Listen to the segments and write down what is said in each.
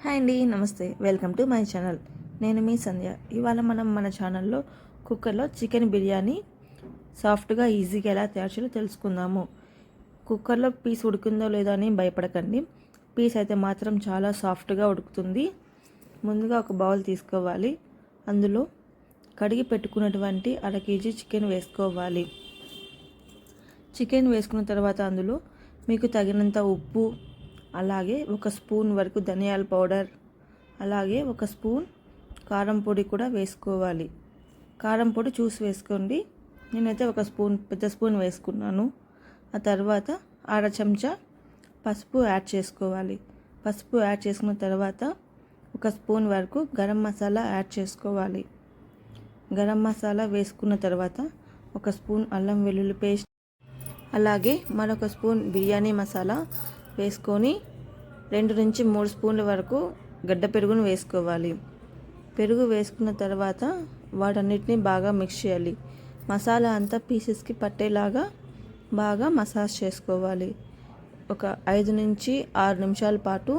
Hi అండి, నమస్తే. Welcome to my channel. నేను మీ సంధ్య. ఇవాళ మనం మన ఛానల్లో కుక్కర్లో చికెన్ బిర్యానీ సాఫ్ట్గా ఈజీగా ఎలా తయారు చేయాలో తెలుసుకుందాము. కుక్కర్లో పీస్ ఉడికిందో లేదో అని భయపడకండి. పీస్ అయితే మాత్రం చాలా సాఫ్ట్గా ఉడుకుతుంది. ముందుగా ఒక బౌల్ తీసుకోవాలి. అందులో కడిగి పెట్టుకున్నటువంటి 1/2 kg చికెన్ వేసుకోవాలి. చికెన్ వేసుకున్న తర్వాత అందులో మీకు తగినంత ఉప్పు, అలాగే 1 స్పూన్ వరకు ధనియాల పౌడర్, అలాగే 1 స్పూన్ కారం పొడి కూడా వేసుకోవాలి. కారం పొడి చూసి వేసుకోండి. నేనైతే 1 స్పూన్, పెద్ద స్పూన్ వేసుకున్నాను. ఆ తర్వాత 1/2 చెంచా పసుపు యాడ్ చేసుకోవాలి. పసుపు యాడ్ చేసుకున్న తర్వాత 1 స్పూన్ వరకు గరం మసాలా యాడ్ చేసుకోవాలి. గరం మసాలా వేసుకున్న తర్వాత 1 స్పూన్ అల్లం వెల్లుల్లి పేస్ట్, అలాగే మరొక స్పూన్ బిర్యానీ మసాలా వేసుకొని 2 నుంచి 3 స్పూన్ల వరకు గడ్డ పెరుగును వేసుకోవాలి. పెరుగు వేసుకున్న తర్వాత వాటన్నిటిని బాగా మిక్స్ చేయాలి. మసాలా అంతా పీసెస్కి పట్టేలాగా బాగా మసాజ్ చేసుకోవాలి. ఒక 5 నుంచి 6 నిమిషాల పాటు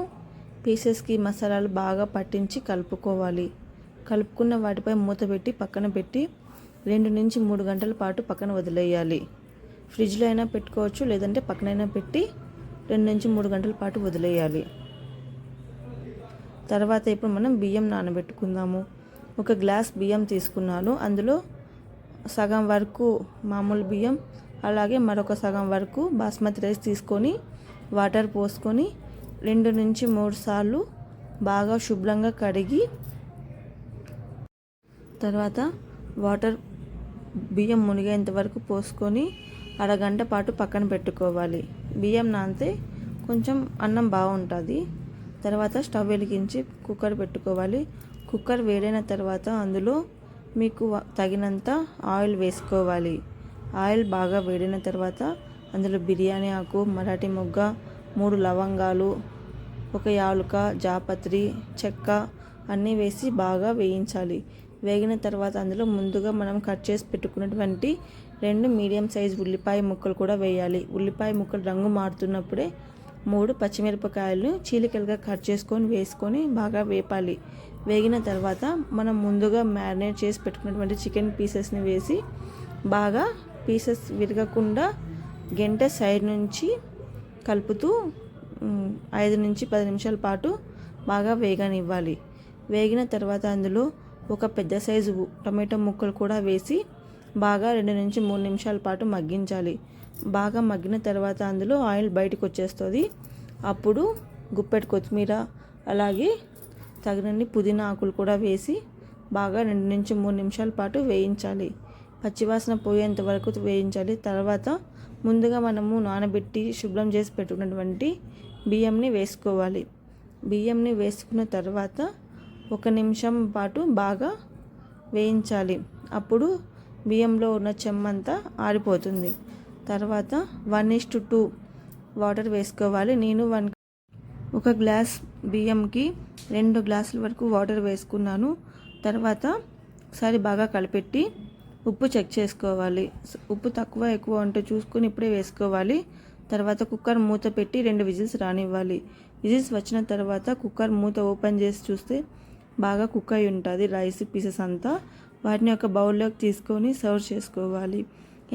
పీసెస్కి మసాలాలు బాగా పట్టించి కలుపుకోవాలి. కలుపుకున్న వాటిపై మూత పెట్టి పక్కన పెట్టి 2 నుంచి 3 గంటల పాటు పక్కన వదిలేయాలి. ఫ్రిడ్జ్లో అయినా పెట్టుకోవచ్చు, లేదంటే పక్కనైనా పెట్టి 2 నుంచి 3 గంటల పాటు వదిలేయాలి. తర్వాత ఇప్పుడు మనం బియ్యం నానబెట్టుకుందాము. 1 గ్లాస్ బియ్యం తీసుకున్నాను. అందులో సగం వరకు మామూలు బియ్యం, అలాగే మరొక సగం వరకు బాస్మతి రైస్ తీసుకొని వాటర్ పోసుకొని 2 నుంచి 3 సార్లు బాగా శుభ్రంగా కడిగి, తర్వాత వాటర్ బియ్యం మునిగేంత వరకు పోసుకొని అరగంట పాటు పక్కన పెట్టుకోవాలి. బియ్యం నానితే కొంచెం అన్నం బాగుంటుంది. తర్వాత స్టవ్ వెలిగించి కుక్కర్ పెట్టుకోవాలి. కుక్కర్ వేడైన తర్వాత అందులో మీకు తగినంత ఆయిల్ వేసుకోవాలి. ఆయిల్ బాగా వేడిన తర్వాత అందులో బిర్యానీ ఆకు, మరాఠీ మొగ్గ, 3 లవంగాలు, 1 యాలుక, జాపత్రి, చెక్క అన్నీ వేసి బాగా వేయించాలి. వేగిన తర్వాత అందులో ముందుగా మనం కట్ చేసి పెట్టుకున్నటువంటి 2 మీడియం సైజ్ ఉల్లిపాయ ముక్కలు కూడా వేయాలి. ఉల్లిపాయ ముక్కలు రంగు మారుతున్నప్పుడే 3 పచ్చిమిరపకాయలు చీలికలుగా కట్ చేసుకొని వేసుకొని బాగా వేపాలి. వేగిన తర్వాత మనం ముందుగా మ్యారినేట్ చేసి పెట్టుకున్నటువంటి చికెన్ పీసెస్ని వేసి బాగా పీసెస్ విరగకుండా గంట సైడ్ నుంచి కలుపుతూ 5 నుంచి 10 నిమిషాల పాటు బాగా వేగనివ్వాలి. వేగిన తర్వాత అందులో 1 పెద్ద సైజు టమాటో ముక్కలు కూడా వేసి బాగా 2 నుంచి 3 నిమిషాల పాటు మగ్గించాలి. బాగా మగ్గిన తర్వాత అందులో ఆయిల్ బయటకు వచ్చేస్తుంది. అప్పుడు గుప్పెడు కొత్తిమీర, అలాగే తగినన్ని పుదీనా ఆకులు కూడా వేసి బాగా 2 నుంచి 3 నిమిషాల పాటు వేయించాలి. పచ్చివాసన పోయేంత వరకు వేయించాలి. తర్వాత ముందుగా మనము నానబెట్టి శుభ్రం చేసి పెట్టుకున్నటువంటి బియ్యంని వేసుకోవాలి. బియ్యంని వేసుకున్న తర్వాత 1 నిమిషం పాటు బాగా వేయించాలి. అప్పుడు బియ్యంలో ఉన్న చెమ్మంతా ఆరిపోతుంది. తర్వాత 1:2 వాటర్ వేసుకోవాలి. నేను 1 గ్లాస్ బియ్యంకి 2 గ్లాసుల వరకు వాటర్ వేసుకున్నాను. తర్వాత ఒకసారి బాగా కలిపెట్టి ఉప్పు చెక్ చేసుకోవాలి. ఉప్పు తక్కువ ఎక్కువ ఉంటే చూసుకొని ఇప్పుడే వేసుకోవాలి. తర్వాత కుక్కర్ మూత పెట్టి 2 విజిల్స్ రానివ్వాలి. విజిల్స్ వచ్చిన తర్వాత కుక్కర్ మూత ఓపెన్ చేసి చూస్తే బాగా కుక్ అయి ఉంటుంది రైస్ పీసెస్ అంతా. వాటిని ఒక బౌల్లోకి తీసుకొని సర్వ్ చేసుకోవాలి.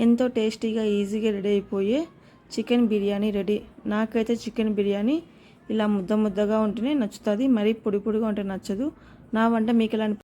ఎంతో టేస్టీగా ఈజీగా రెడీ అయిపోయే చికెన్ బిర్యానీ రెడీ. నాకైతే చికెన్ బిర్యానీ ఇలా ముద్దగా ఉంటేనే నచ్చుతుంది, మరీ పొడి పొడిగా ఉంటే నచ్చదు. నా వంట మీకు ఎలా